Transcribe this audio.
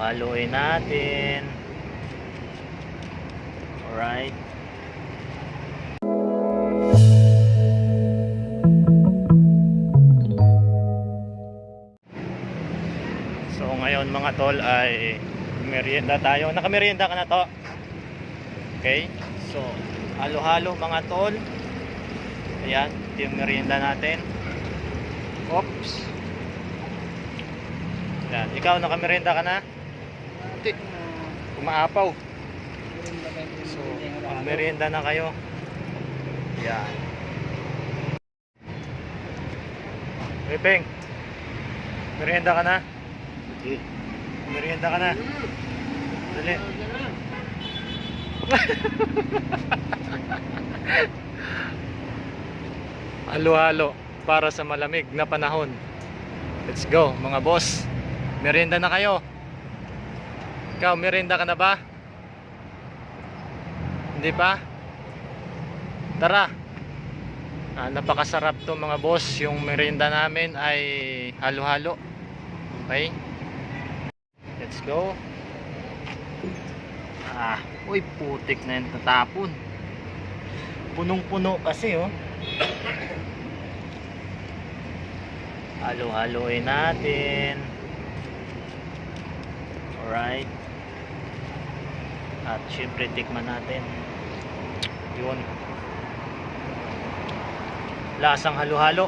Haluin natin. Alright. So ngayon mga tol ay merienda tayo. Nakamerienda ka na to? Okay. So halo-halo mga tol. Ayan, ito yung merienda natin. Oops. Ayan, ikaw nakamerienda ka na? Hindi. Kumaapaw. So merienda na kayo. Ayan. Peng, merienda ka na? Merienda ka na? Dali. Halo-halo para sa malamig na panahon. Let's go mga boss. Merienda na kayo. Ikaw, merienda ka na ba? Hindi pa? Tara. Napakasarap to mga boss. Yung merienda namin ay halo-halo. Okay? Let's go. Uy, putik na yung tatapon. Punong-puno kasi oh. Halo-haloin natin. Alright. At syempre tikman natin. Yun. Lasang halo-halo.